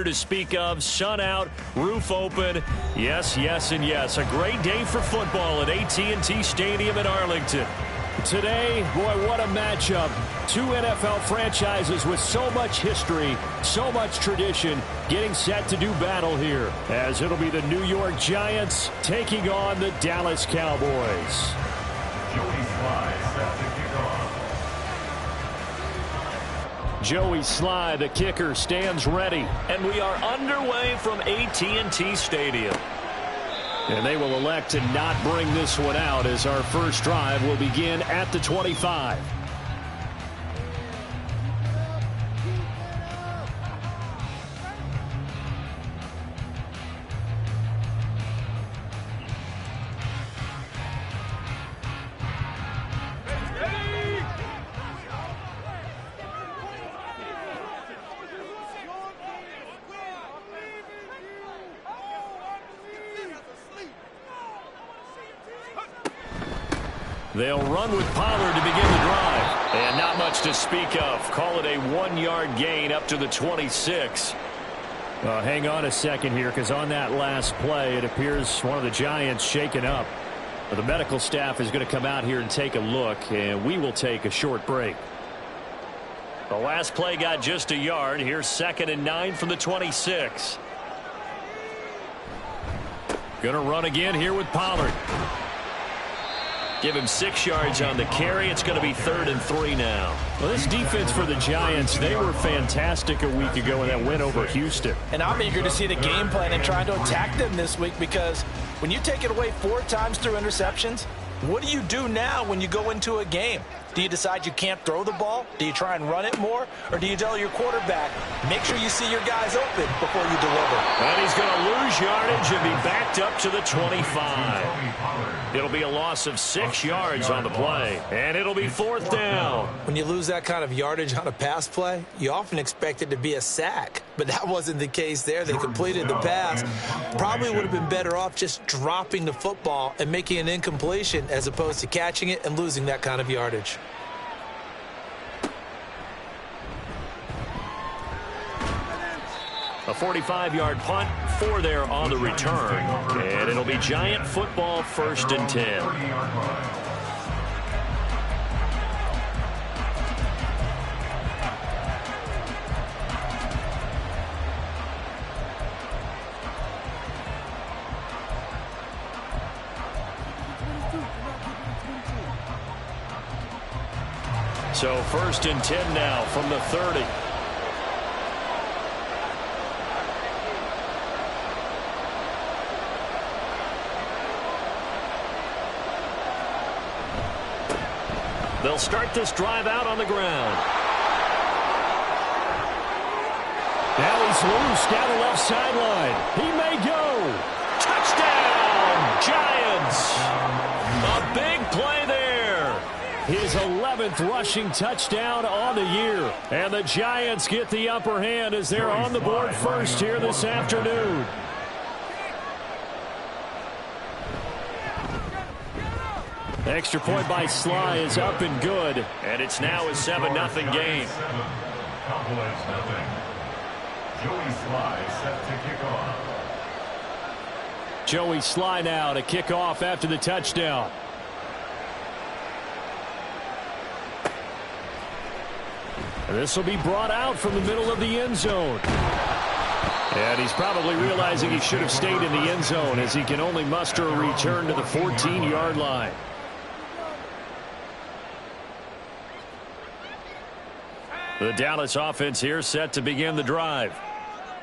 to speak of. Sun out, roof open. Yes, yes, and yes. A great day for football at AT&T Stadium in Arlington. Today, boy, what a matchup. Two NFL franchises with so much history, so much tradition, getting set to do battle here, as it'll be the New York Giants taking on the Dallas Cowboys. Joey Sly, the kicker, stands ready. And we are underway from AT&T Stadium. And they will elect to not bring this one out, as our first drive will begin at the 25. They'll run with Pollard to begin the drive. And not much to speak of. Call it a 1-yard gain up to the 26. Hang on a second here, because on that last play, it appears one of the Giants shaken up. The medical staff is going to come out here and take a look, and we will take a short break. The last play got just a yard. Here's 2nd and 9 from the 26. Going to run again here with Pollard. Give him 6 yards on the carry. It's going to be 3rd and 3 now. Well, this defense for the Giants, they were fantastic a week ago in that win over Houston. And I'm eager to see the game plan and trying to attack them this week, because when you take it away 4 times through interceptions, what do you do now when you go into a game? Do you decide you can't throw the ball? Do you try and run it more? Or do you tell your quarterback, make sure you see your guys open before you deliver? And he's going to lose yardage and be backed up to the 25. It'll be a loss of 6 yards on the play. And it'll be 4th down. When you lose that kind of yardage on a pass play, you often expect it to be a sack. But that wasn't the case there. They completed the pass. Probably would have been better off just dropping the football and making an incompletion as opposed to catching it and losing that kind of yardage. A 45-yard punt, 4 there on the return. And it'll be Giant football, 1st and 10. So 1st and 10 now from the 30. They'll start this drive out on the ground. Now he's loose down the left sideline. He may go. Touchdown, Giants. A big play there. His 11th rushing touchdown on the year. And the Giants get the upper hand as they're on the board first here this afternoon. Extra point by Sly is up and good. And it's now a 7-0 game. Cowboys nothing. Joey Sly set to kick off. Joey Sly now to kick off after the touchdown. This will be brought out from the middle of the end zone. And he's probably realizing he should have stayed in the end zone, as he can only muster a return to the 14-yard line. The Dallas offense here set to begin the drive.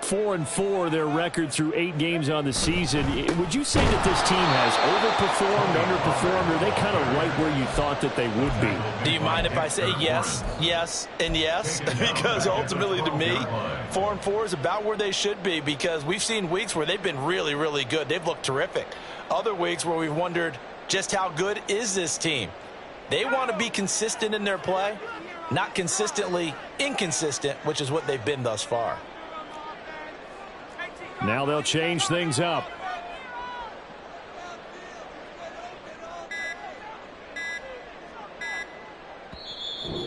4-4 their record through 8 games on the season. Would you say that this team has overperformed, underperformed, or are they kind of right where you thought that they would be? Do you mind if I say yes, yes, and yes? Because ultimately to me, 4-4 is about where they should be, because we've seen weeks where they've been really, really good. They've looked terrific. Other weeks where we've wondered just how good is this team. They want to be consistent in their play, not consistently inconsistent, which is what they've been thus far. Now they'll change things up.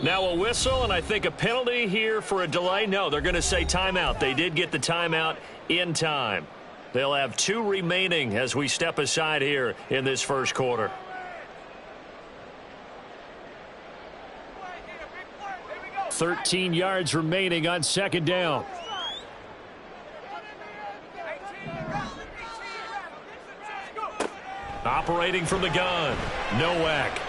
Now Now a whistle, and I think a penalty here for a delay. No, they're going to say timeout. They did get the timeout in time. They'll have 2 remaining as we step aside here in this first quarter. .13 yards remaining on second down. Operating from the gun, Nowak.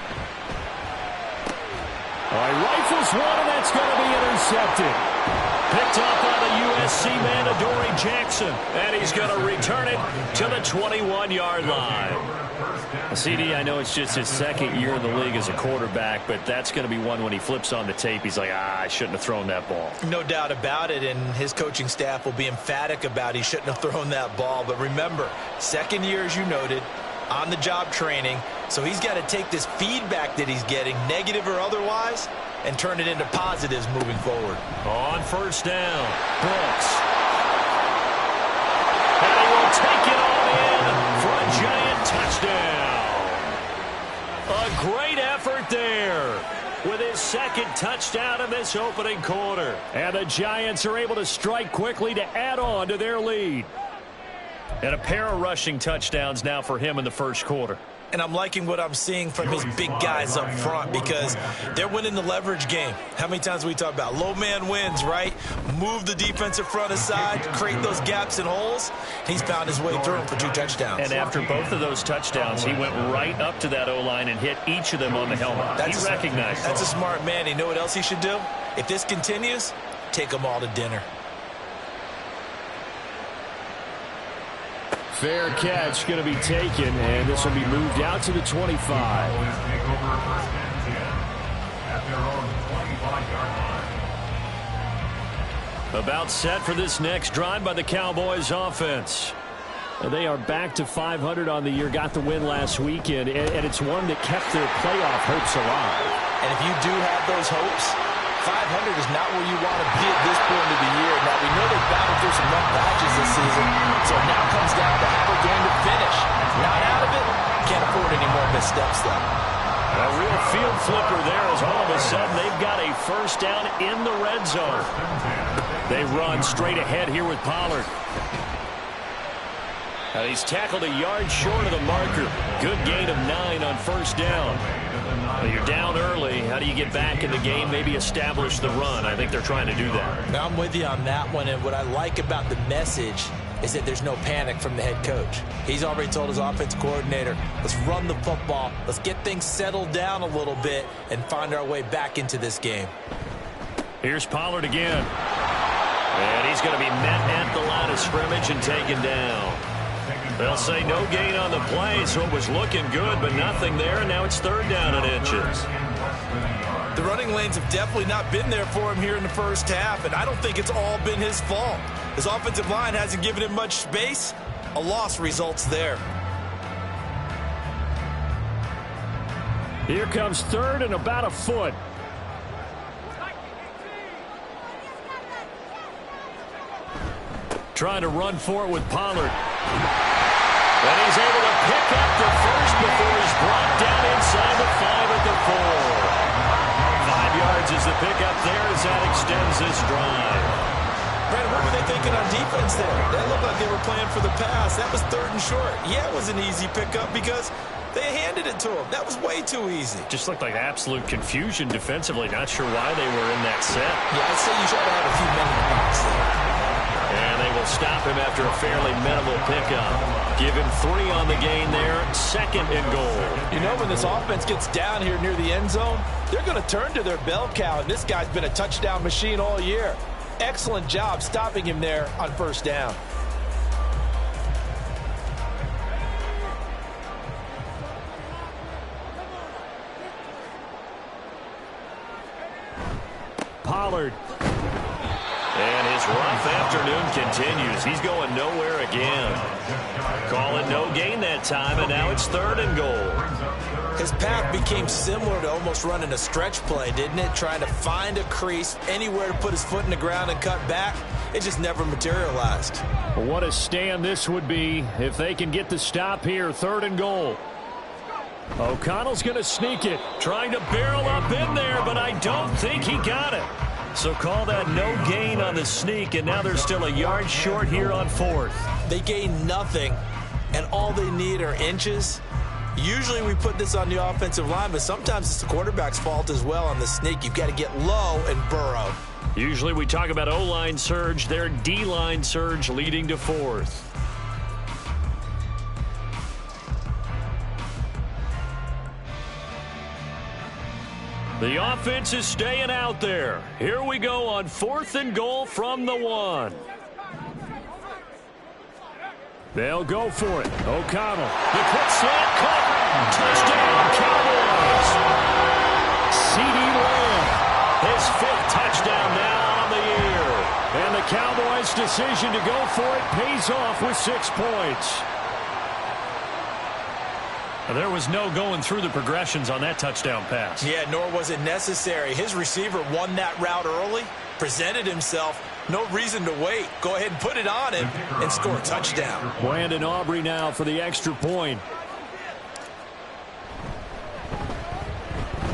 Rifles one, and that's going to be intercepted. Picked up by the USC man, Adoree Jackson. And he's going to return it to the 21-yard line. CD, I know it's just his second year in the league as a quarterback, but that's going to be one when he flips on the tape, he's like, I shouldn't have thrown that ball. No doubt about it, and his coaching staff will be emphatic about he shouldn't have thrown that ball. But remember, second year, as you noted, on-the-job training, so he's got to take this feedback that he's getting, negative or otherwise, and turn it into positives moving forward. On first down, Brooks. And he will take it all in for a Giant touchdown. A great effort there with his second touchdown in this opening quarter. And the Giants are able to strike quickly to add on to their lead. And a pair of rushing touchdowns now for him in the first quarter. And I'm liking what I'm seeing from his big guys up front because they're winning the leverage game. How many times we talk about low man wins, right? Move the defensive front aside, create those gaps and holes. He's found his way through them for 2 touchdowns. And after both of those touchdowns, he went right up to that O-line and hit each of them on the helmet. He recognized That's a smart man. You know what else he should do? If this continues, take them all to dinner. Fair catch going to be taken, and this will be moved out to the 25. About set for this next drive by the Cowboys offense. They are back to 500 on the year, got the win last weekend, and it's one that kept their playoff hopes alive. And if you do have those hopes, 500 is not where you want to be at this point of the year. Now, we know they've battled through some rough patches this season, so it now comes down to how they're going to finish. Not out of it, can't afford any more missteps, though. A real field flipper there as all of a sudden they've got a first down in the red zone. They run straight ahead here with Pollard. Now he's tackled a yard short of the marker. Good gain of 9 on first down. Well, you're down early. How do you get back in the game, maybe establish the run? I think they're trying to do that. Now, I'm with you on that one, and what I like about the message is that there's no panic from the head coach. He's already told his offense coordinator, let's run the football, let's get things settled down a little bit and find our way back into this game. Here's Pollard again. And he's going to be met at the line of scrimmage and taken down. They'll say no gain on the play, so it was looking good, but nothing there, and now it's third down and inches. The running lanes have definitely not been there for him here in the first half, and I don't think it's all been his fault. His offensive line hasn't given him much space. A loss results there. Here comes third and about a foot. Trying to run for it with Pollard. And he's able to pick up the first before he's brought down inside the 5 at the 4. 5 yards is the pickup there as that extends this drive. Brandon, what were they thinking on defense there? That looked like they were playing for the pass. That was 3rd and short. Yeah, it was an easy pickup because they handed it to him. That was way too easy. Just looked like absolute confusion defensively. Not sure why they were in that set. Yeah, I'd say you should have a few men in the box there. And they will stop him after a fairly minimal pickup. Give him 3 on the gain there. 2nd and goal. You know, when this offense gets down here near the end zone, they're going to turn to their bell cow, and this guy's been a touchdown machine all year. Excellent job stopping him there on first down. Pollard. And his rough afternoon continues. He's going nowhere again. Call it no gain that time, and now it's 3rd and goal. His path became similar to almost running a stretch play, didn't it? Trying to find a crease, anywhere to put his foot in the ground and cut back. It just never materialized. What a stand this would be if they can get the stop here. 3rd and goal. O'Connell's going to sneak it. Trying to barrel up in there, but I don't think he got it. So call that no gain on the sneak, and now they're still a yard short here on 4th. They gain nothing, and all they need are inches. Usually we put this on the offensive line, but sometimes it's the quarterback's fault as well on the sneak. You've got to get low and burrow. Usually we talk about O-line surge, their D-line surge leading to 4th. The offense is staying out there. Here we go on 4th and goal from the 1. They'll go for it. O'Connell. The quick slant caught. Touchdown, Cowboys. CeeDee Lamb. His 5th touchdown now on the year. And the Cowboys' decision to go for it pays off with 6 points. There was no going through the progressions on that touchdown pass. Yeah, nor was it necessary. His receiver won that route early, presented himself. No reason to wait. Go ahead and put it on him and score a touchdown. Brandon Aubrey now for the extra point.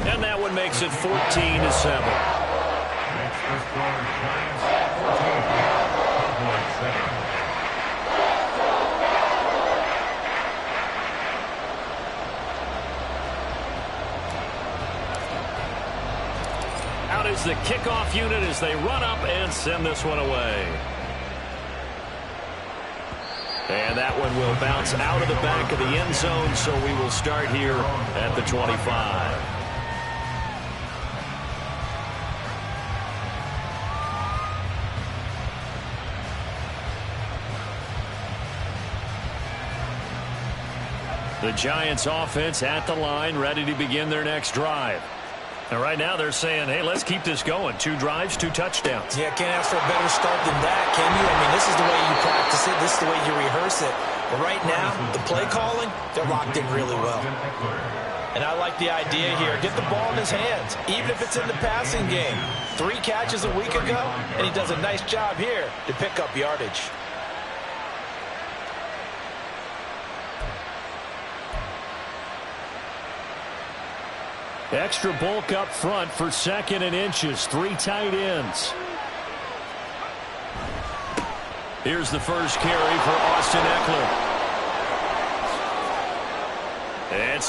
And that one makes it 14-7. Next first quarter, Giants 14, Cowboys 7. Out is the kickoff unit as they run up and send this one away. And that one will bounce out of the back of the end zone, so we will start here at the 25. The Giants offense at the line, ready to begin their next drive. And right now they're saying, hey, let's keep this going. 2 drives, 2 touchdowns. Yeah, can't ask for a better start than that, can you? I mean, this is the way you practice it. This is the way you rehearse it. But right now, the play calling, they're locked in really well. And I like the idea here. Get the ball in his hands, even if it's in the passing game. 3 catches a week ago, and he does a nice job here to pick up yardage. Extra bulk up front for 2nd and inches. 3 tight ends. Here's the first carry for Austin Eckler. And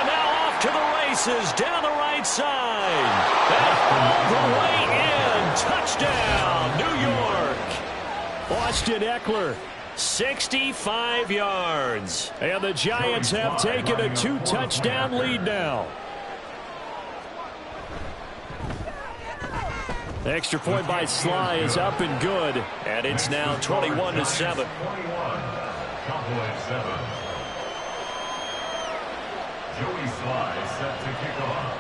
now off to the races down the right side. And all the way in. Touchdown, New York. Austin Eckler, 65 yards. And the Giants have taken a 2-touchdown lead now. Extra point by Sly is up and good, and it's now 21-7. 21, Cowboys 7. Joey Sly set to kick off.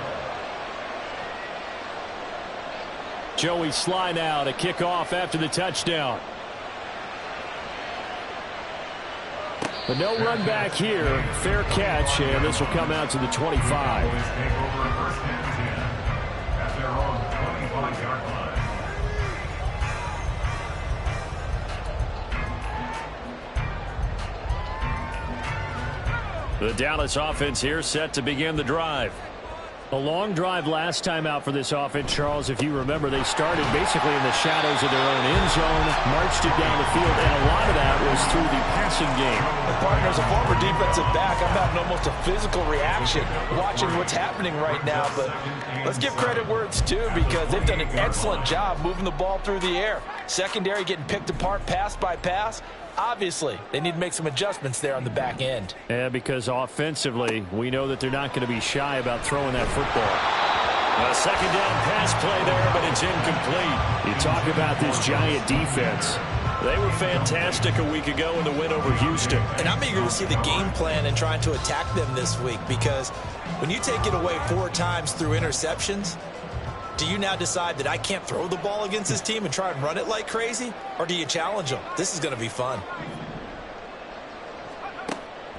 Joey Sly now to kick off after the touchdown. But no run back here. Fair catch, and this will come out to the 25. Cowboys take over first and 10 at their own 25-yard line. The Dallas offense here set to begin the drive. A long drive last time out for this offense, Charles. If you remember, they started basically in the shadows of their own end zone, marched it down the field, and a lot of that was through the passing game. And partner, as a former defensive back, I'm having almost a physical reaction watching what's happening right now. But let's give credit where it's due, because they've done an excellent job moving the ball through the air. Secondary getting picked apart pass by pass. Obviously, they need to make some adjustments there on the back end. Yeah, because offensively, we know that they're not going to be shy about throwing that football. A second down pass play there, but it's incomplete. You talk about this Giant defense. They were fantastic a week ago in the win over Houston. And I'm eager to see the game plan and trying to attack them this week, because when you take it away 4 times through interceptions, do you now decide that I can't throw the ball against this team and try and run it like crazy? Or do you challenge them? This is going to be fun.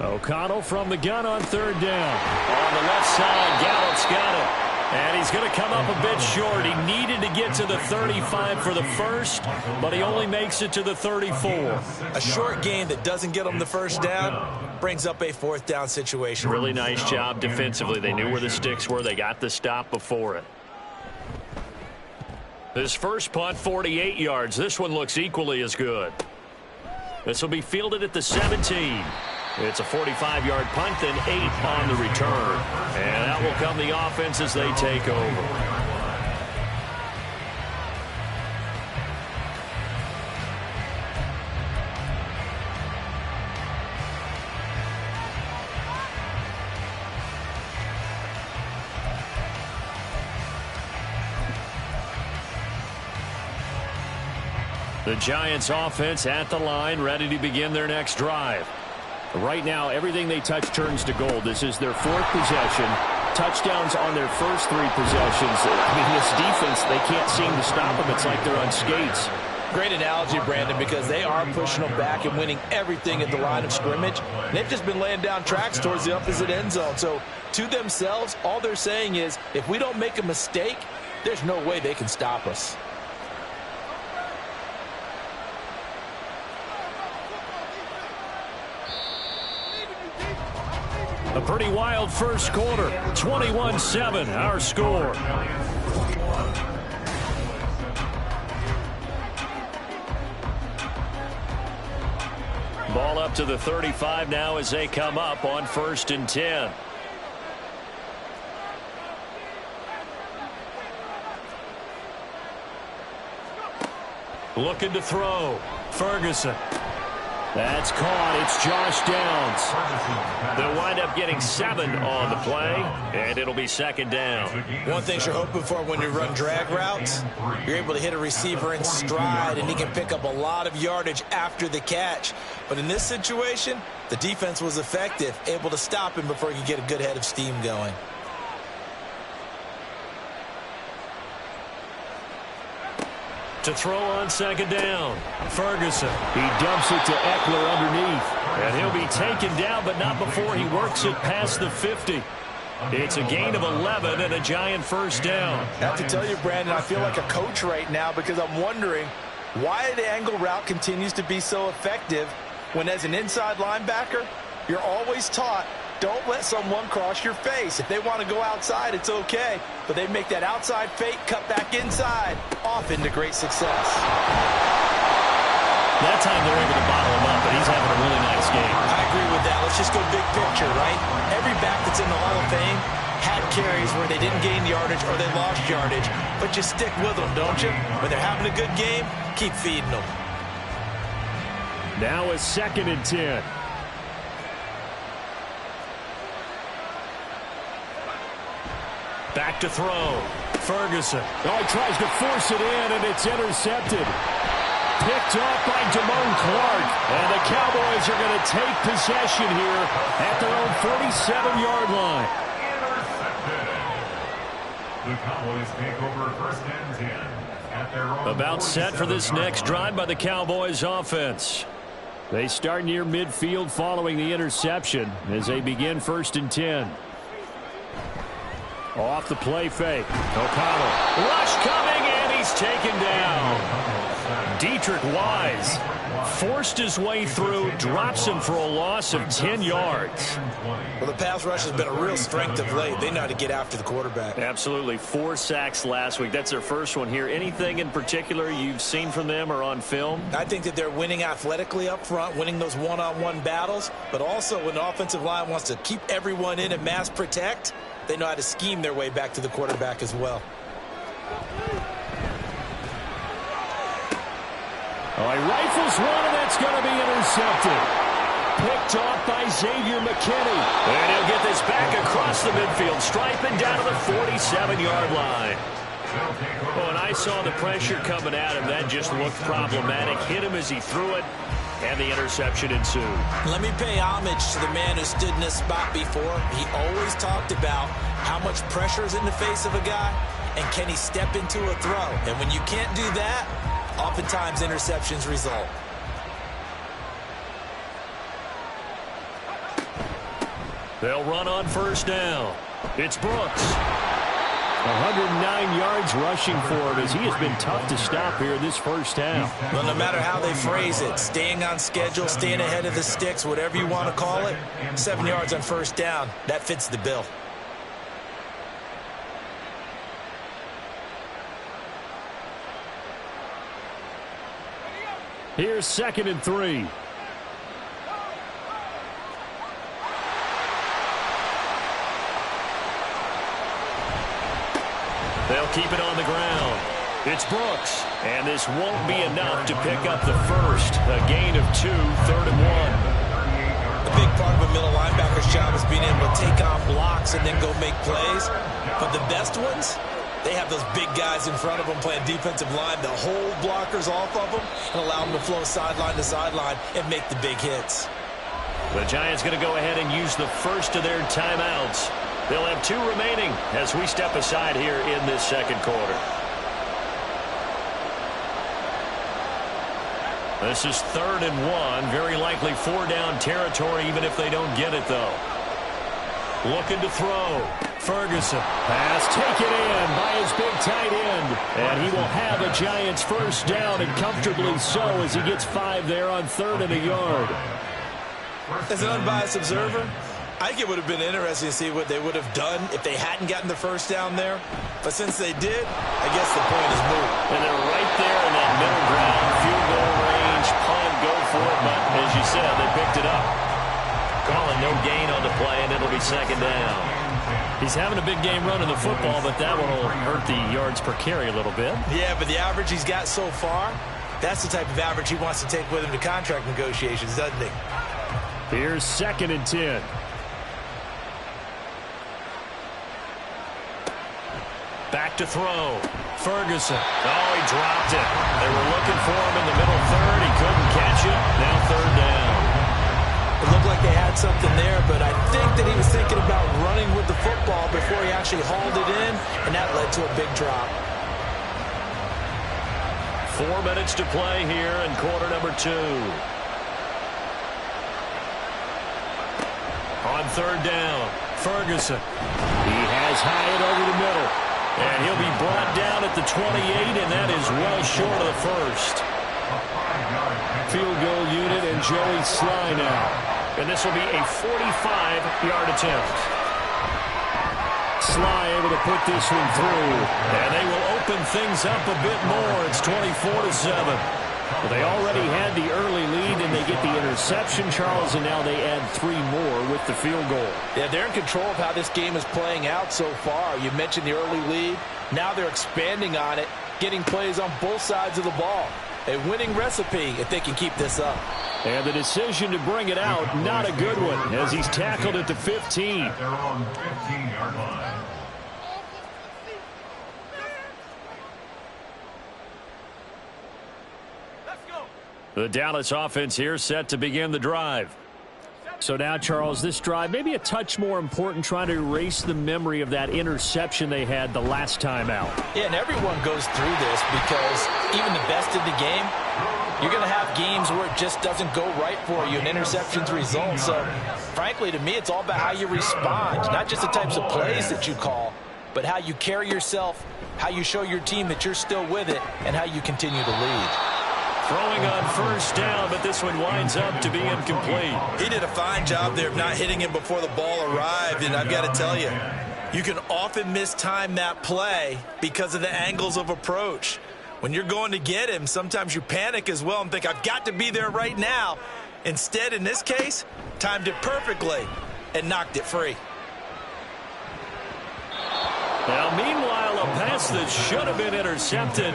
O'Connell from the gun on 3rd down. On the left side, Gallup's got it. And he's going to come up a bit short. He needed to get to the 35 for the first, but he only makes it to the 34. A short gain that doesn't get him the first down brings up a fourth down situation. Really nice job defensively. They knew where the sticks were. They got the stop before it. This first punt, 48 yards. This one looks equally as good. This will be fielded at the 17. It's a 45-yard punt, then 8 on the return. And that will come the offense as they take over. The Giants offense at the line, ready to begin their next drive. Right now, everything they touch turns to gold. This is their fourth possession. Touchdowns on their first 3 possessions. I mean, this defense, they can't seem to stop them. It's like they're on skates. Great analogy, Brandon, because they are pushing them back and winning everything at the line of scrimmage. They've just been laying down tracks towards the opposite end zone. So, to themselves, all they're saying is, if we don't make a mistake, there's no way they can stop us. A pretty wild first quarter. 21-7, our score. Ball up to the 35 now as they come up on 1st and 10. Looking to throw. Ferguson. That's caught. It's Josh Downs. They'll wind up getting 7 on the play, and it'll be 2nd down. One thing you're hoping for when you run drag routes, you're able to hit a receiver in stride, and he can pick up a lot of yardage after the catch. But in this situation, the defense was effective, able to stop him before he could get a good head of steam going. To throw on 2nd down. Ferguson. He dumps it to Eckler underneath. And he'll be taken down, but not before he works it past the 50. It's a gain of 11 and a Giant first down. I have to tell you, Brandon, I feel like a coach right now because I'm wondering why the angle route continues to be so effective when as an inside linebacker, you're always taught, don't let someone cross your face. If they want to go outside, it's okay. But they make that outside fake, cut back inside, off into great success. That time they're able to bottle him up, but he's having a really nice game. I agree with that. Let's just go big picture, right? Every back that's in the Hall of Fame had carries where they didn't gain yardage or they lost yardage. But you stick with them, don't you? When they're having a good game, keep feeding them. Now it's 2nd and 10. Back to throw. Ferguson. Oh, he tries to force it in, and it's intercepted. Picked off by Damone Clark. And the Cowboys are going to take possession here at their own 47-yard line. The Cowboys take over 1st and 10 at their own. About set for this next drive by the Cowboys offense. They start near midfield following the interception as they begin 1st and 10. Off the play fake. O'Connell. Rush coming, and he's taken down. Dietrich Wise forced his way through, drops him for a loss of 10 yards. Well, the pass rush has been a real strength of late. They know how to get after the quarterback. Absolutely. 4 sacks last week. That's their first one here. Anything in particular you've seen from them or on film? I think that they're winning athletically up front, winning those one-on-one battles, but also when the offensive line wants to keep everyone in and mass protect, they know how to scheme their way back to the quarterback as well. Oh, he rifles one, and that's going to be intercepted. Picked off by Xavier McKinney. And he'll get this back across the midfield stripe and down to the 47-yard line. Oh, and I saw the pressure coming at him. That just looked problematic. Hit him as he threw it, and the interception ensued. Let me pay homage to the man who stood in this spot before. He always talked about how much pressure is in the face of a guy, and can he step into a throw. And when you can't do that, oftentimes interceptions result. They'll run on 1st down. It's Brooks. 109 yards rushing for him as he has been tough to stop here this first half. Well, no matter how they phrase it, staying on schedule, staying ahead of the sticks, whatever you want to call it, 7 yards on first down, that fits the bill. Here's 2nd and 3. They'll keep it on the ground. It's Brooks. And this won't be enough to pick up the first. A gain of 2, 3rd and 1. A big part of a middle linebacker's job is being able to take on blocks and then go make plays. But the best ones, they have those big guys in front of them playing defensive line that hold blockers off of them and allow them to flow sideline to sideline and make the big hits. The Giants going to go ahead and use the first of their timeouts. They'll have 2 remaining as we step aside here in this second quarter. This is 3rd and 1. Very likely 4-down territory even if they don't get it, though. Looking to throw. Ferguson. Pass taken in by his big tight end. And he will have a Giants first down, and comfortably so, as he gets 5 there on 3rd and a yard. As an unbiased observer, I think it would have been interesting to see what they would have done if they hadn't gotten the first down there. But since they did, I guess the point is moot. And they're right there in that middle ground, field goal range, punt, go for it. But as you said, they picked it up. Calling no gain on the play, and it'll be 2nd down. He's having a big game running the football, but that one will hurt the yards per carry a little bit. Yeah, but the average he's got so far, that's the type of average he wants to take with him to contract negotiations, doesn't he? Here's 2nd and 10. Back to throw. Ferguson. Oh, he dropped it. They were looking for him in the middle third. He couldn't catch it. Now 3rd down. It looked like they had something there, but I think that he was thinking about running with the football before he actually hauled it in, and that led to a big drop. 4 minutes to play here in quarter number 2. On 3rd down, Ferguson. He has Hyatt over the middle. And he'll be brought down at the 28, and that is well short of the first. Field goal unit and Joey Sly now. And this will be a 45-yard attempt. Sly able to put this one through. And they will open things up a bit more. It's 24-7. Well, they already had the early lead, and they get the interception, Charles, and now they add 3 more with the field goal. Yeah, they're in control of how this game is playing out so far. You mentioned the early lead. Now they're expanding on it, getting plays on both sides of the ball. A winning recipe if they can keep this up. And the decision to bring it out, not a good one, as he's tackled at the 15. At their own 15-yard line. The Dallas offense here set to begin the drive. So now, Charles, this drive maybe a touch more important, trying to erase the memory of that interception they had the last time out. Yeah, and everyone goes through this because even the best in the game, you're going to have games where it just doesn't go right for you and interceptions result. So, frankly, to me, it's all about how you respond, not just the types of plays that you call, but how you carry yourself, how you show your team that you're still with it, and how you continue to lead. Throwing on first down, but this one winds up to be incomplete. He did a fine job there of not hitting him before the ball arrived, and I've got to tell you, you can often mistime that play because of the angles of approach. When you're going to get him, sometimes you panic as well and think, I've got to be there right now. Instead, in this case, timed it perfectly and knocked it free. Now, meanwhile, a pass that should have been intercepted,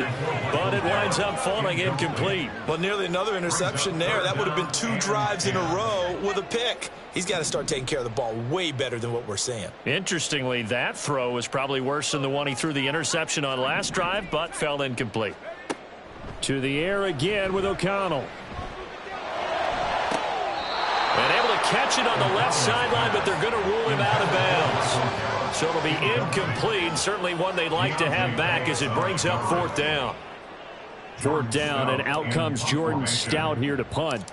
but it winds up falling incomplete. Well, nearly another interception there. That would have been 2 drives in a row with a pick. He's got to start taking care of the ball way better than what we're seeing. Interestingly, that throw was probably worse than the one he threw the interception on last drive, but fell incomplete. To the air again with O'Connell. And able to catch it on the left sideline, but they're going to rule him out of bounds. So it'll be incomplete. Certainly one they'd like to have back as it brings up 4th down. 4th down, and out comes Jordan Stout here to punt.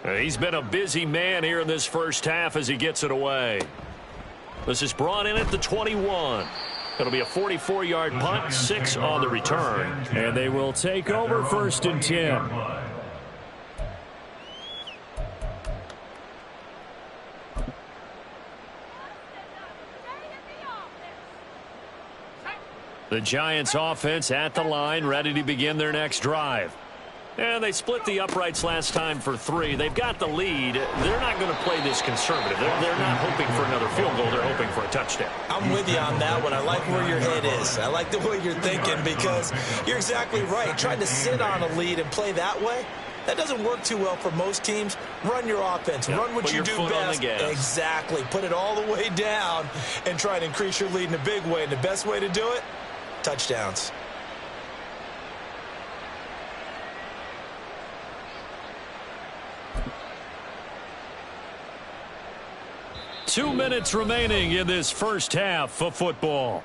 He's been a busy man here in this first half as he gets it away. This is brought in at the 21. It'll be a 44-yard punt, 6 on the return. And they will take over 1st and 10. The Giants offense at the line, ready to begin their next drive. And they split the uprights last time for 3. They've got the lead. They're not going to play this conservative. They're not hoping for another field goal. They're hoping for a touchdown. I'm with you on that one. I like where your head is. I like the way you're thinking because you're exactly right. Trying to sit on a lead and play that way, that doesn't work too well for most teams. Run your offense. Run what you do best. Exactly. Put it all the way down and try to increase your lead in a big way. And the best way to do it, touchdowns. Two minutes remaining in this first half of football.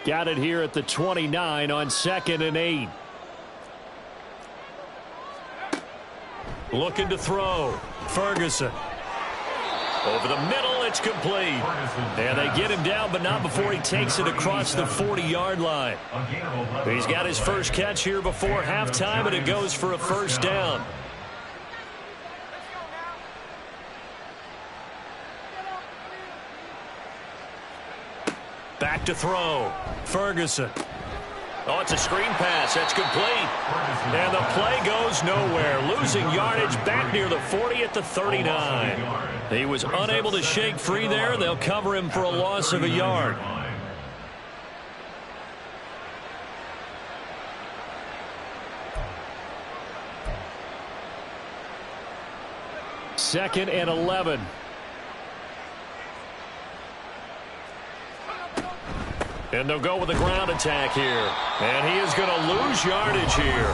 Got it here at the 29 on 2nd and 8. Looking to throw. Ferguson. Over the middle, it's complete. And they get him down, but not before he takes it across the 40-yard line. He's got his first catch here before halftime, and it goes for a first down. Back to throw. Ferguson. Oh, it's a screen pass. That's complete. And the play goes nowhere. Losing yardage back near the 40 at the 39. He was unable to shake free there. They'll cover him for a loss of a yard. Second and 11. And they'll go with a ground attack here. And he is going to lose yardage here.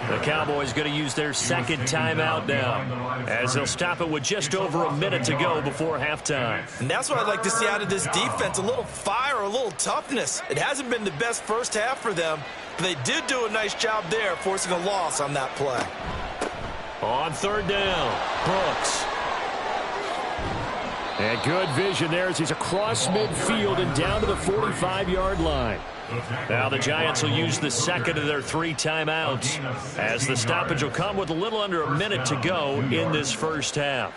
The Cowboys going to use their second timeout now, as they'll stop it with just over a minute to go before halftime. And that's what I'd like to see out of this defense, a little fire, a little toughness. It hasn't been the best first half for them, but they did do a nice job there, forcing a loss on that play. On 3rd down, Brooks. And good vision there as he's across midfield and down to the 45-yard line. Now the Giants will use the second of their 3 timeouts, as the stoppage will come with a little under a minute to go in this first half.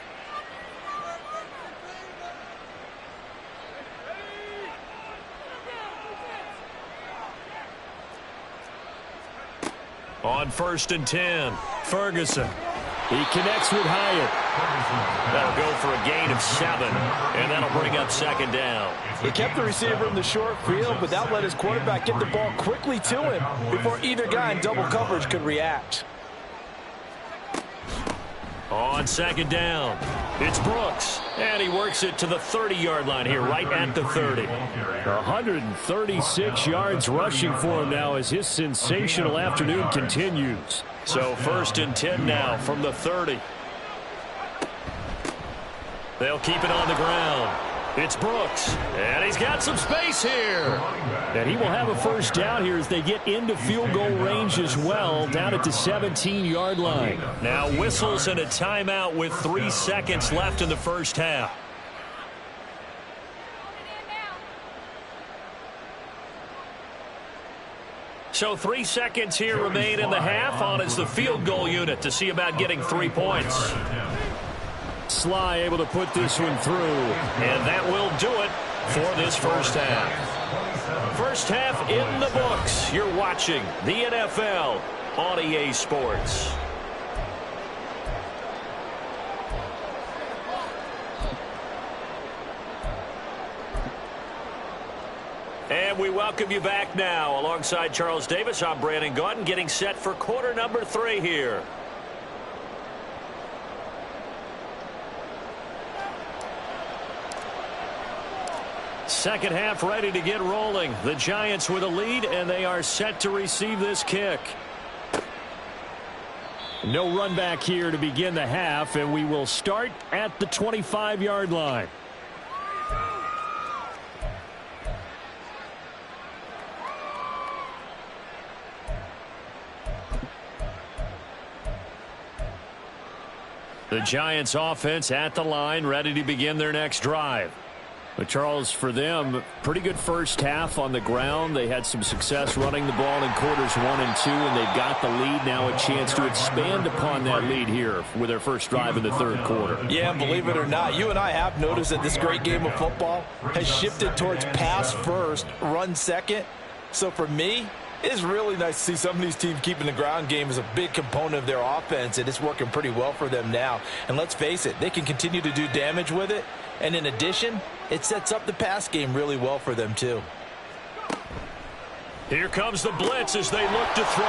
On 1st and 10, Ferguson. He connects with Hyatt. That'll go for a gain of 7, and that'll bring up 2nd down. He kept the receiver in the short field, but that let his quarterback get the ball quickly to him before either guy in double coverage could react. On 2nd down, it's Brooks, and he works it to the 30-yard line here, right at the 30. 136 yards rushing for him now as his sensational afternoon continues. So 1st and 10 now from the 30. They'll keep it on the ground. It's Brooks, and he's got some space here. And he will have a first down here as they get into field goal range as well, down at the 17-yard line. Now whistles and a timeout with 3 seconds left in the first half. So 3 seconds here remain in the half. On is the field goal unit to see about getting 3 points. Sly able to put this one through, and that will do it for this first half. First half in the books. You're watching the NFL on EA Sports. And we welcome you back now. Alongside Charles Davis, I'm Brandon Gaudin, getting set for quarter number 3 here. Second half ready to get rolling. The Giants with a lead, and they are set to receive this kick. No run back here to begin the half, and we will start at the 25-yard line. The Giants offense at the line, ready to begin their next drive. But Charles, for them, pretty good first half on the ground. They had some success running the ball in quarters 1 and 2, and they've got the lead now, a chance to expand upon that lead here with their first drive in the third quarter. Yeah, believe it or not, you and I have noticed that this great game of football has shifted towards pass first, run second. So for me, it's really nice to see some of these teams keeping the ground game as a big component of their offense, and it's working pretty well for them now. And let's face it, they can continue to do damage with it. And in addition, it sets up the pass game really well for them, too. Here comes the blitz as they look to throw.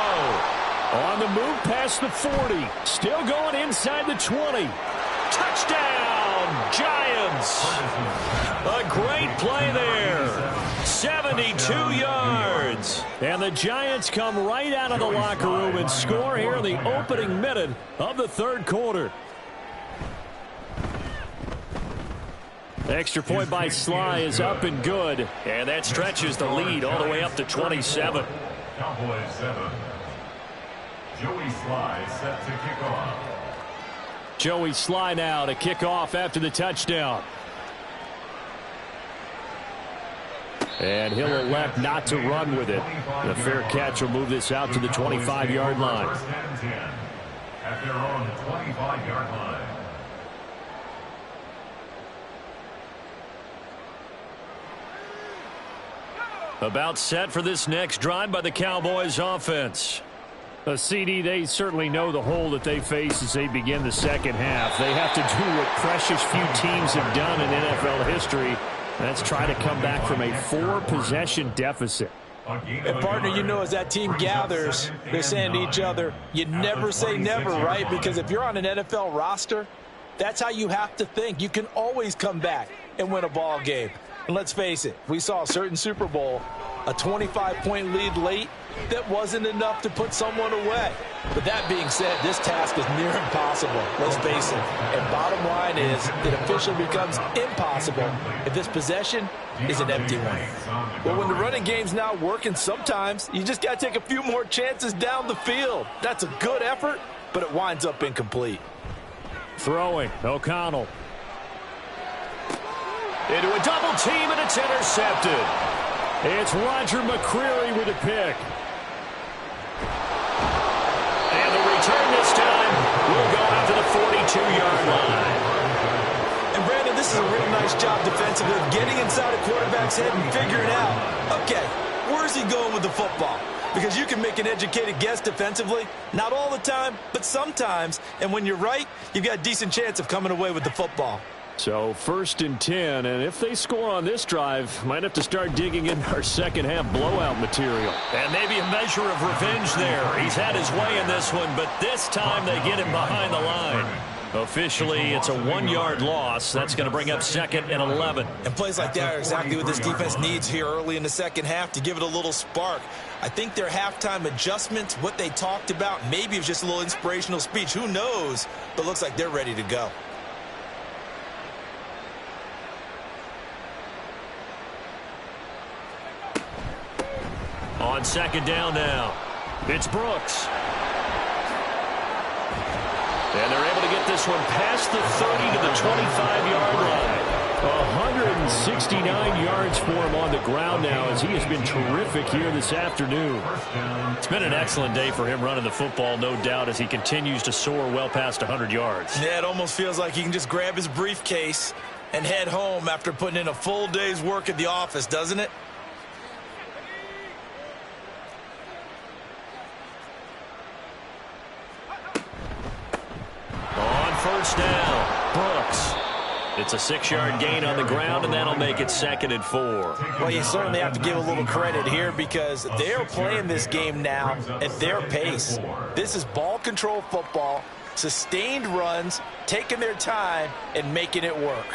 On the move past the 40. Still going inside the 20. Touchdown, Giants. A great play there. 72 yards. And the Giants come right out of the locker room and score here in the opening minute of the third quarter. Extra point by Sly is up and good. And that stretches the lead all the way up to 27. Cowboys 7. Joey Sly set to kick off. Joey Sly now to kick off after the touchdown. And he'll elect not to run with it. The fair catch will move this out to the 25-yard line. First and 10 at their own 25-yard line. About set for this next drive by the Cowboys offense. A CD, they certainly know the hole that they face as they begin the second half. They have to do what precious few teams have done in NFL history. That's try to come back from a 4-possession deficit. And, partner, you know, as that team gathers, they're saying to each other, you never say never, right? Because if you're on an NFL roster, that's how you have to think. You can always come back and win a ball game. And let's face it, we saw a certain Super Bowl, a 25-point lead late, that wasn't enough to put someone away. But that being said, this task is near impossible, let's face it. And bottom line is, it officially becomes impossible if this possession is an empty one. Well, when the running game's not working, sometimes you just got to take a few more chances down the field. That's a good effort, but it winds up incomplete. Throwing, O'Connell. Into a double team, and it's intercepted. It's Roger McCreary with a pick. And the return this time will go out to the 42-yard line. And, Brandon, this is a real nice job defensively of getting inside a quarterback's head and figuring out, okay, where's he going with the football? Because you can make an educated guess defensively, not all the time, but sometimes. And when you're right, you've got a decent chance of coming away with the football. So 1st and 10, and if they score on this drive, might have to start digging in our second half blowout material. And maybe a measure of revenge there. He's had his way in this one, but this time they get him behind the line. Officially, it's a 1-yard loss. That's going to bring up 2nd and 11. And plays like that are exactly what this defense needs here early in the second half to give it a little spark. I think their halftime adjustments, what they talked about, maybe it was just a little inspirational speech. Who knows? But looks like they're ready to go. On 2nd down now, it's Brooks. And they're able to get this one past the 30 to the 25-yard line. 169 yards for him on the ground now as he has been terrific here this afternoon. It's been an excellent day for him running the football, no doubt, as he continues to soar well past 100 yards. Yeah, it almost feels like he can just grab his briefcase and head home after putting in a full day's work at the office, doesn't it? First down, Brooks. It's a 6-yard gain on the ground, and that'll make it 2nd and 4. Well, you certainly have to give a little credit here because they're playing this game now at their pace. This is ball control football, sustained runs, taking their time, and making it work.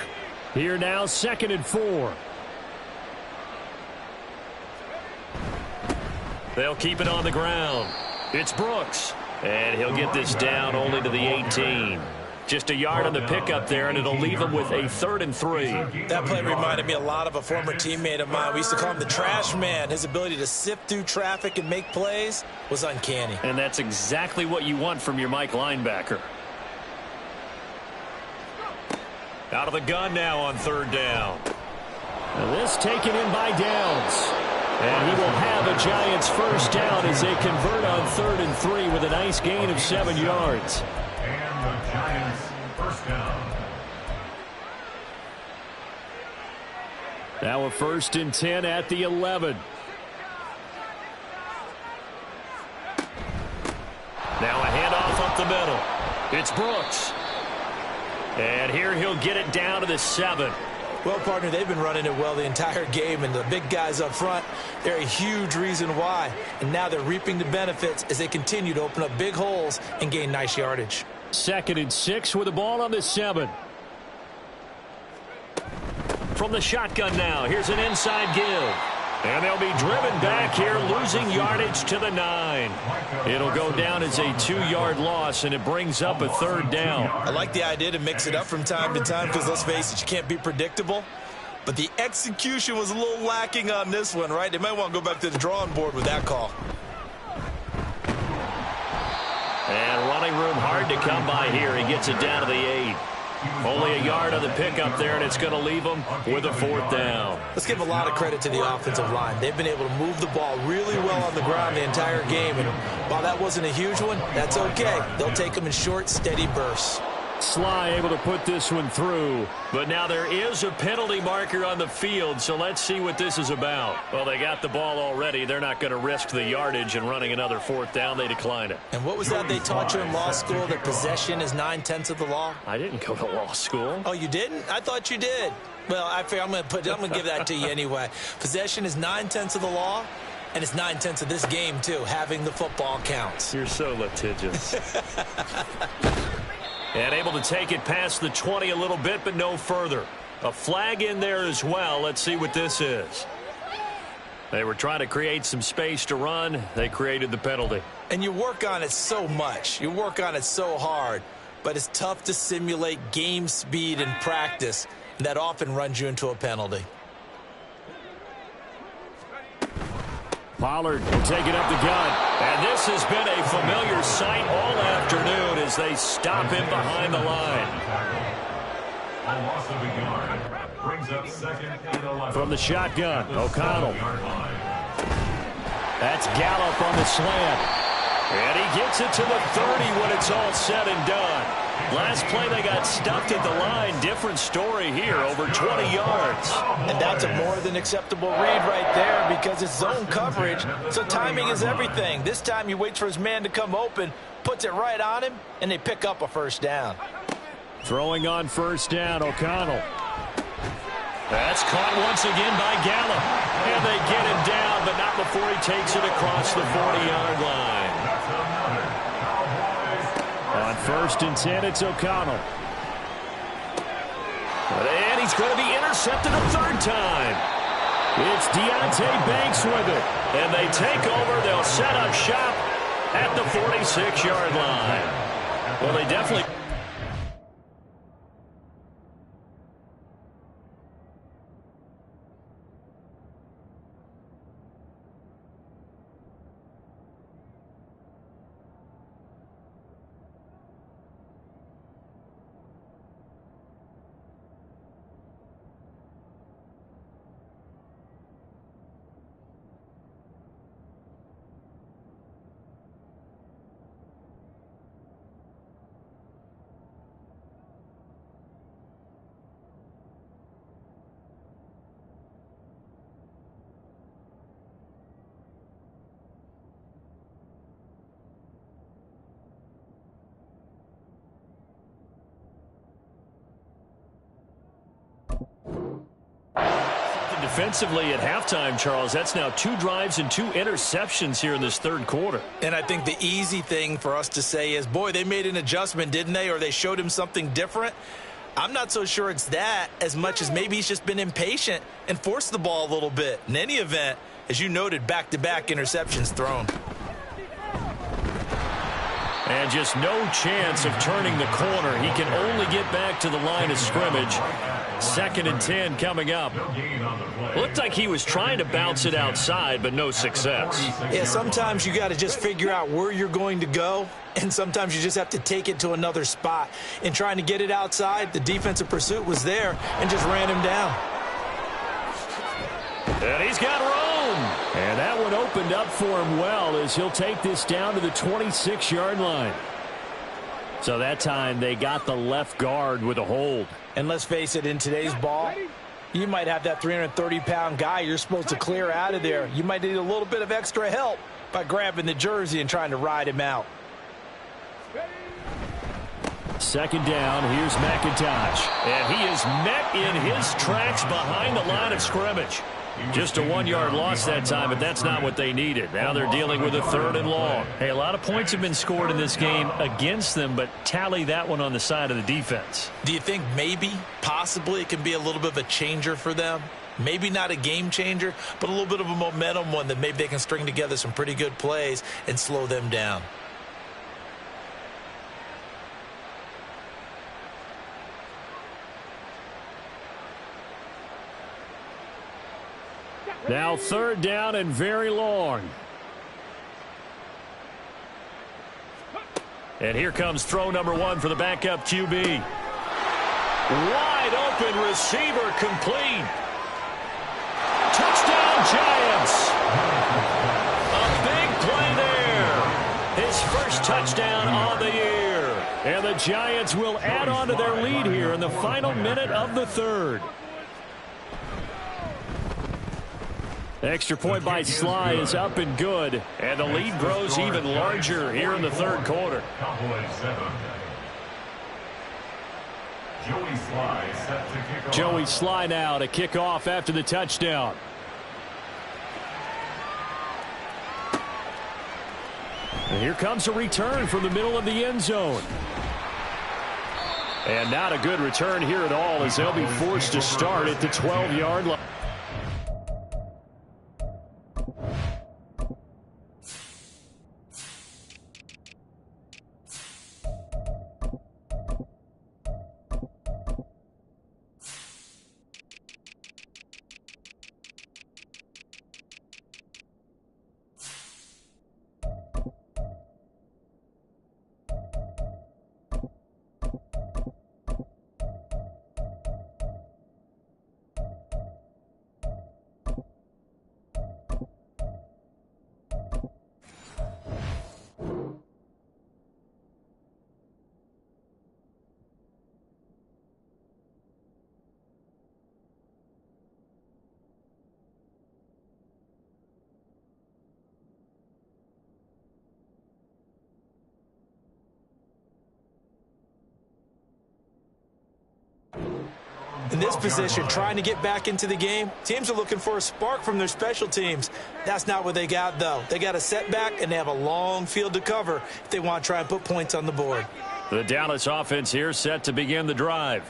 Here now, 2nd and 4. They'll keep it on the ground. It's Brooks, and he'll get this down only to the 18. Just a yard on the pickup there, and it'll leave him with a 3rd and 3. That play reminded me a lot of a former teammate of mine. We used to call him the trash man. His ability to sift through traffic and make plays was uncanny. And that's exactly what you want from your Mike linebacker. Out of the gun now on 3rd down. Now this taken in by Downs. And he will have a Giants first down as they convert on 3rd and 3 with a nice gain of 7 yards. And the Giants first down. Now a 1st and 10 at the 11. Now a handoff up the middle. It's Brooks. And here he'll get it down to the 7. Well, partner, they've been running it well the entire game, and the big guys up front, they're a huge reason why. And now they're reaping the benefits as they continue to open up big holes and gain nice yardage. 2nd and 6 with the ball on the 7. From the shotgun now, here's an inside give. And they'll be driven back here, losing yardage to the 9. It'll go down as a 2-yard loss, and it brings up a 3rd down. I like the idea to mix it up from time to time because, let's face it, you can't be predictable. But the execution was a little lacking on this one, right? They might want to go back to the drawing board with that call. And running room hard to come by here. He gets it down to the 8. Only a yard on the pickup there, and it's going to leave them with a 4th down. Let's give a lot of credit to the offensive line. They've been able to move the ball really well on the ground the entire game. And while that wasn't a huge one, that's okay. They'll take them in short, steady bursts. Sly able to put this one through. But now there is a penalty marker on the field, so let's see what this is about. Well, they got the ball already. They're not going to risk the yardage and running another 4th down. They declined it. And what was that they taught you in law school, that possession is 9/10 of the law? I didn't go to law school. Oh, you didn't? I thought you did. Well, I figure I'm going to give that to you anyway. Possession is 9/10 of the law, and it's 9/10 of this game, too. Having the football counts. You're so litigious. And able to take it past the 20 a little bit, but no further. A flag in there as well. Let's see what this is. They were trying to create some space to run. They created the penalty. And you work on it so much. You work on it so hard. But it's tough to simulate game speed in practice. And that often runs you into a penalty. Pollard will take it up the gut. And this has been a familiar sight all afternoon as they stop him behind the line. A loss of a yard brings up 2nd and 11. From the shotgun, O'Connell. That's Gallup on the slant. And he gets it to the 30 when it's all said and done. Last play they got stuffed at the line. Different story here, over 20 yards. And that's a more than acceptable read right there because it's zone coverage, so timing is everything. This time he waits for his man to come open, puts it right on him, and they pick up a 1st down. Throwing on 1st down, O'Connell. That's caught once again by Gallup. And they get him down, but not before he takes it across the 40-yard line. On 1st and 10, it's O'Connell. And he's going to be intercepted a 3rd time. It's Deontay Banks with it. And they take over. They'll set up shop at the 46-yard line. Well, they definitely... Defensively at halftime, Charles, that's now 2 drives and 2 interceptions here in this 3rd quarter. And I think the easy thing for us to say is, boy, they made an adjustment, didn't they? Or they showed him something different. I'm not so sure it's that as much as maybe he's just been impatient and forced the ball a little bit. In any event, as you noted, back-to-back interceptions thrown. And just no chance of turning the corner. He can only get back to the line of scrimmage. 2nd and 10 coming up. Looked like he was trying to bounce it outside, but no success. Yeah, sometimes you got to just figure out where you're going to go, and sometimes you just have to take it to another spot. In trying to get it outside, the defensive pursuit was there and just ran him down. And he's got room. And that one opened up for him well as he'll take this down to the 26-yard line. So that time they got the left guard with a hold. And let's face it, in today's ball, you might have that 330-pound guy you're supposed to clear out of there. You might need a little bit of extra help by grabbing the jersey and trying to ride him out. 2nd down, here's McIntosh. And he is met in his tracks behind the line of scrimmage. Just a 1-yard loss that time, but that's not what they needed. Now they're dealing with a 3rd and long. Hey, a lot of points have been scored in this game against them, but tally that one on the side of the defense. Do you think maybe, possibly, it can be a little bit of a changer for them? Maybe not a game changer, but a little bit of a momentum one that maybe they can string together some pretty good plays and slow them down. Now 3rd down and very long. And here comes throw number 1 for the backup QB. Wide open receiver complete. Touchdown Giants. A big play there. His first touchdown on the year. And the Giants will add on to their lead here in the final minute of the 3rd. Extra point by Sly is up and good, and the lead grows even larger here in the 3rd quarter. Joey Sly now to kick off after the touchdown. And here comes a return from the middle of the end zone. And not a good return here at all as they'll be forced to start at the 12-yard line. In this position, trying to get back into the game, teams are looking for a spark from their special teams. That's not what they got, though. They got a setback, and they have a long field to cover if they want to try and put points on the board. The Dallas offense here set to begin the drive.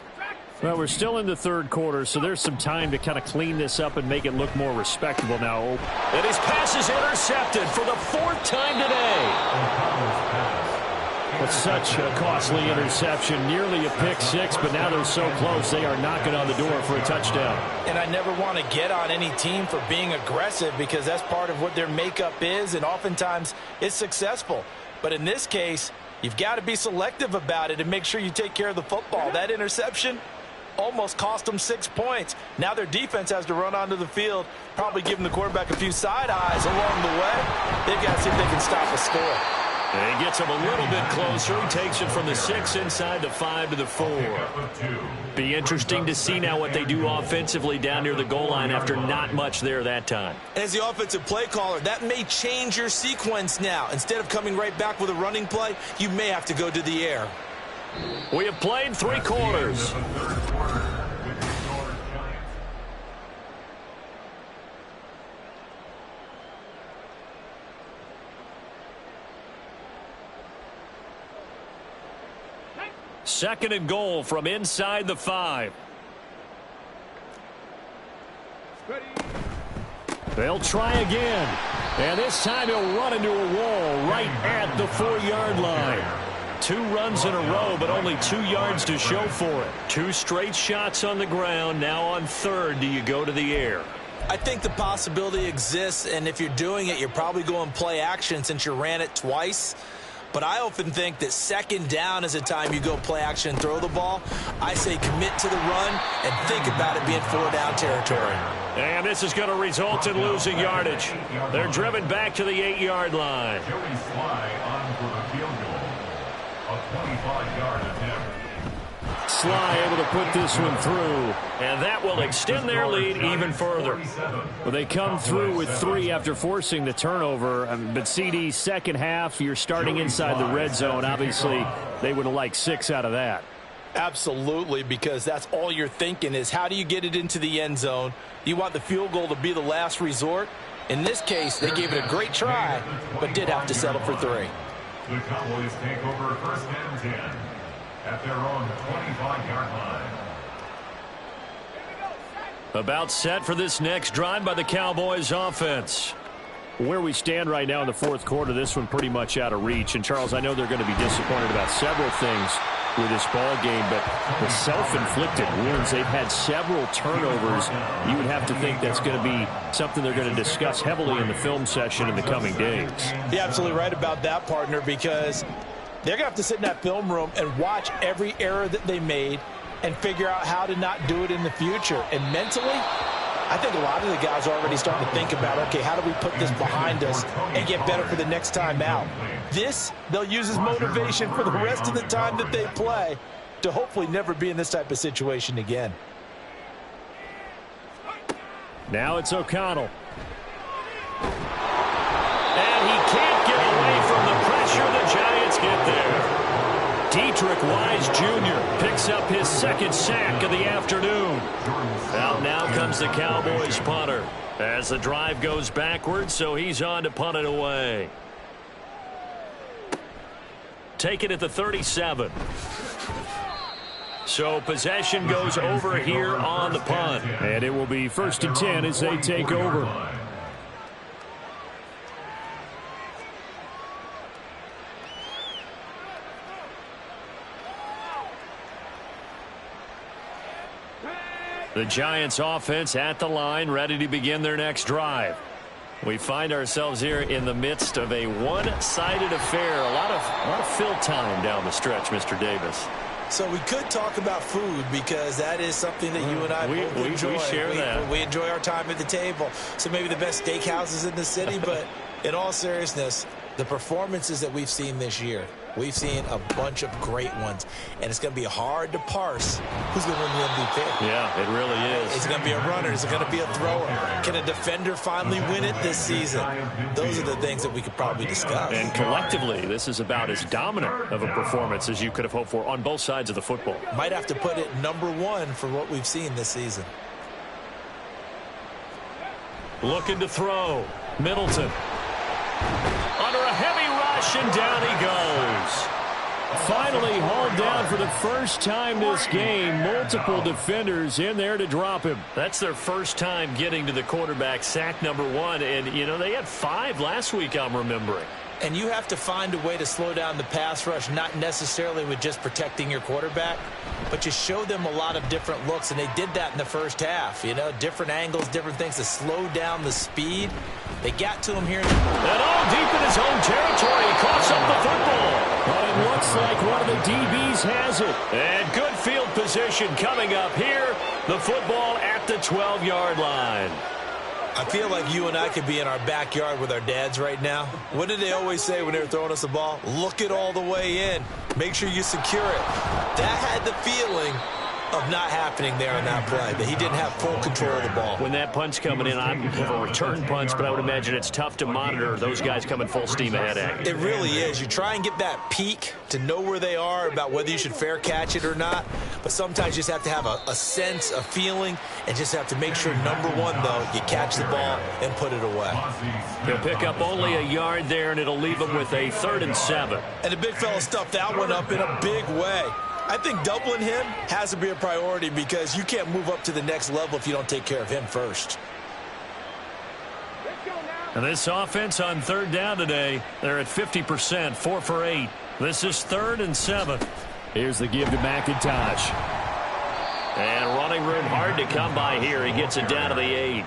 Well, we're still in the 3rd quarter, so there's some time to kind of clean this up and make it look more respectable now. And his pass is intercepted for the 4th time today. It's such a costly interception, nearly a pick 6, but now they're so close they are knocking on the door for a touchdown. And I never want to get on any team for being aggressive because that's part of what their makeup is, and oftentimes it's successful. But in this case, you've got to be selective about it and make sure you take care of the football. That interception almost cost them 6 points. Now their defense has to run onto the field, probably giving the quarterback a few side eyes along the way. They've got to see if they can stop a score. And he gets him a little bit closer. He takes it from the 6 inside the 5 to the 4. Be interesting to see now what they do offensively down near the goal line after not much there that time. As the offensive play caller, that may change your sequence now. Instead of coming right back with a running play, you may have to go to the air. We have played 3 quarters. Second and goal from inside the 5. They'll try again. And this time he'll run into a wall right at the 4-yard line. 2 runs in a row, but only 2 yards to show for it. 2 straight shots on the ground. Now on third, do you go to the air? I think the possibility exists, and if you're doing it, you're probably going play action since you ran it twice. But I often think that second down is a time you go play action and throw the ball. I say commit to the run and think about it being 4-down territory. And this is going to result in losing yardage. They're driven back to the 8-yard line. Joey Sly on for the field goal. A 25-yard attempt. Sly able to put this one through, and that will extend their lead even further. Well, they come through with 3 after forcing the turnover. But CD, second half, you're starting inside the red zone. Obviously, they would have liked 6 out of that. Absolutely, because that's all you're thinking is how do you get it into the end zone? You want the field goal to be the last resort. In this case, they gave it a great try, but did have to settle for 3. The Cowboys take over first and 10 at their own 25-yard line. About set for this next drive by the Cowboys offense. Where we stand right now in the fourth quarter, this one pretty much out of reach. And, Charles, I know they're going to be disappointed about several things with this ball game, but the self-inflicted wounds, they've had several turnovers. You would have to think that's going to be something they're going to discuss heavily in the film session in the coming days. You're absolutely right about that, partner, because they're going to have to sit in that film room and watch every error that they made and figure out how to not do it in the future. And mentally, I think a lot of the guys are already starting to think about, okay, how do we put this behind us and get better for the next time out? This, they'll use as motivation for the rest of the time that they play to hopefully never be in this type of situation again. Now it's O'Connell. And he can't get away from the pressure. The Giants get there. Dietrich Wise Jr. picks up his second sack of the afternoon. Out now comes the Cowboys punter as the drive goes backwards, so he's on to punt it away. Take it at the 37. So possession goes over here on the punt. And it will be 1st and 10 as they take over. The Giants offense at the line, ready to begin their next drive. We find ourselves here in the midst of a one-sided affair. A lot of fill time down the stretch, Mr. Davis. So we could talk about food because that is something that you and I both enjoy. We share that. We enjoy our time at the table. So maybe the best steakhouses in the city, but in all seriousness, the performances that we've seen this year, we've seen a bunch of great ones, and it's going to be hard to parse who's going to win the MVP. Yeah, it really is. Is it going to be a runner? Is it going to be a thrower? Can a defender finally win it this season? Those are the things that we could probably discuss. And collectively, this is about as dominant of a performance as you could have hoped for on both sides of the football. Might have to put it #1 for what we've seen this season. Looking to throw. Middleton. Under a heavy rush, and down he goes. Finally hauled down for the first time this game. Multiple defenders in there to drop him. That's their first time getting to the quarterback, sack #1. And, you know, they had 5 last week, I'm remembering. And you have to find a way to slow down the pass rush, not necessarily with just protecting your quarterback, but you show them a lot of different looks, and they did that in the first half. You know, different angles, different things to slow down the speed. They got to him here. And all deep in his own territory. He coughs up the football. But it looks like one of the DBs has it. And good field position coming up here. The football at the 12-yard line. I feel like you and I could be in our backyard with our dads right now. What did they always say when they were throwing us the ball? Look it all the way in. Make sure you secure it. That had the feeling of not happening there on that play, that he didn't have full control of the ball. When that punch coming in, I'm a return punch, but I would imagine it's tough to monitor those guys coming full steam ahead at you. It really is. You try and get that peek to know where they are about whether you should fair catch it or not, but sometimes you just have to have a sense, a feeling, and just have to make sure, #1, though, you catch the ball and put it away. He'll pick up only a yard there, and it'll leave him with a 3rd and 7. And the big fella stuffed that one up in a big way. I think doubling him has to be a priority because you can't move up to the next level if you don't take care of him first. And this offense on 3rd down today, they're at 50%, 4 for 8. This is 3rd and 7. Here's the give to McIntosh. And running room hard to come by here. He gets it down to the 8.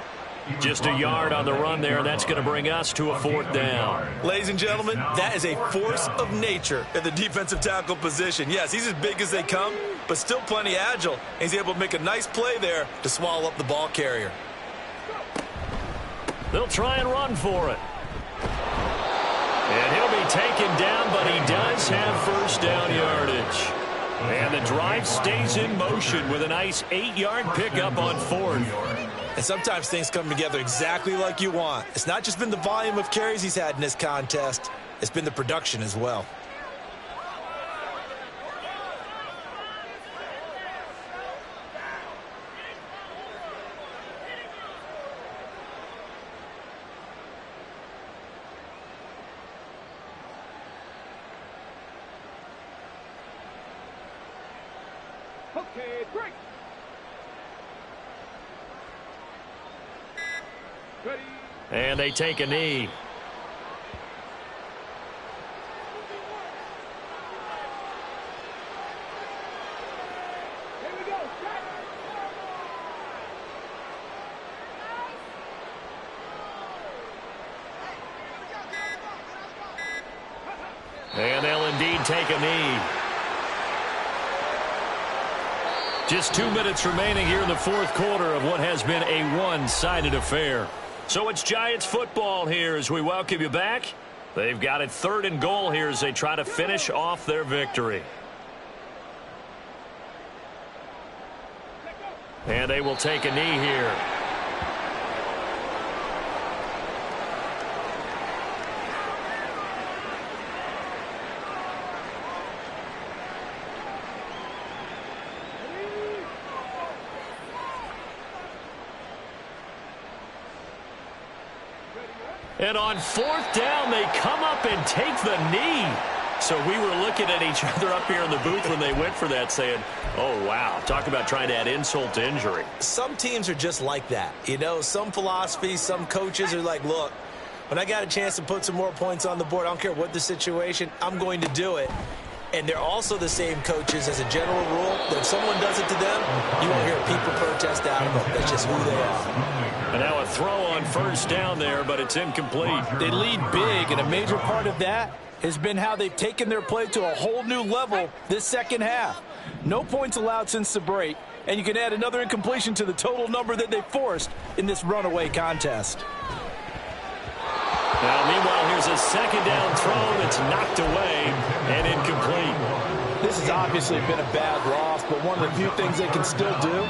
Just a yard on the run there, and that's going to bring us to a 4th down. Ladies and gentlemen, that is a force of nature at the defensive tackle position. Yes, he's as big as they come, but still plenty agile. He's able to make a nice play there to swallow up the ball carrier. They'll try and run for it. And he'll be taken down, but he does have first down yardage. And the drive stays in motion with a nice 8-yard pickup on 4th. And sometimes things come together exactly like you want. It's not just been the volume of carries he's had in this contest. It's been the production as well. Okay, break. Ready. And they take a knee. Here we go. And they'll indeed take a knee. Just 2 minutes remaining here in the 4th quarter of what has been a one-sided affair. So it's Giants football here as we welcome you back. They've got it 3rd and goal here as they try to finish off their victory. And they will take a knee here. And on 4th down, they come up and take the knee. So we were looking at each other up here in the booth when they went for that saying, oh, wow, talk about trying to add insult to injury. Some teams are just like that. You know, some philosophies, some coaches are like, look, when I got a chance to put some more points on the board, I don't care what the situation, I'm going to do it. And they're also the same coaches as a general rule that if someone does it to them, you won't hear people protest out of them. That's just who they are. And now a throw on 1st down there, but it's incomplete. They lead big, and a major part of that has been how they've taken their play to a whole new level this second half. No points allowed since the break, and you can add another incompletion to the total number that they forced in this runaway contest. Now, meanwhile, here's a 2nd down throw that's knocked away and incomplete. This has obviously been a bad loss, but one of the few things they can still do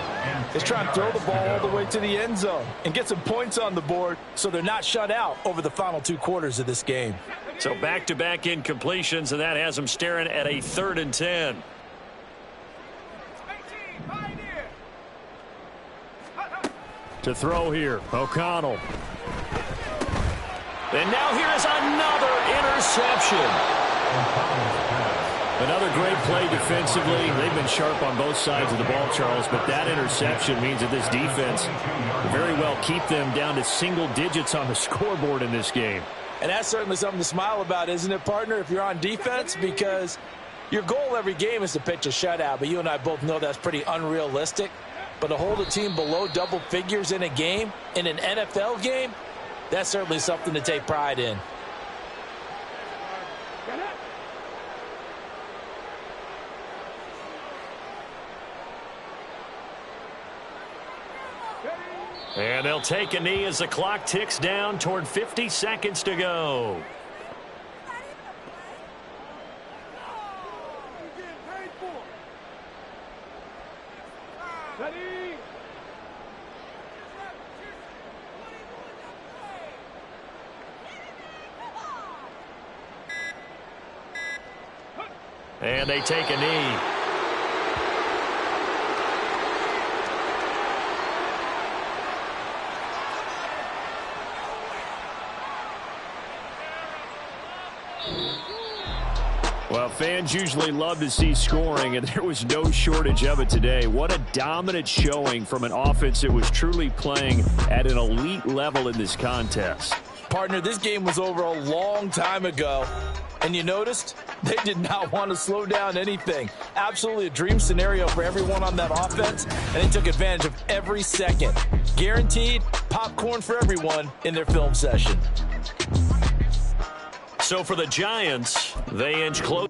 is try and throw the ball all the way to the end zone and get some points on the board so they're not shut out over the final 2 quarters of this game. So back-to-back incompletions, and that has them staring at a 3rd and 10. To throw here, O'Connell. And now here is another interception. Another great play defensively. They've been sharp on both sides of the ball, Charles, but that interception means that this defense very well keep them down to single digits on the scoreboard in this game. And that's certainly something to smile about, isn't it, partner, if you're on defense? Because your goal every game is to pitch a shutout, but you and I both know that's pretty unrealistic. But to hold a team below double figures in a game, in an NFL game, that's certainly something to take pride in. And they'll take a knee as the clock ticks down toward 50 seconds to go. And they take a knee. Well, fans usually love to see scoring, and there was no shortage of it today. What a dominant showing from an offense that was truly playing at an elite level in this contest. Partner, this game was over a long time ago, And you noticed they did not want to slow down anything. Absolutely a dream scenario for everyone on that offense, and they took advantage of every second. Guaranteed popcorn for everyone in their film session. So for the Giants, they inch close.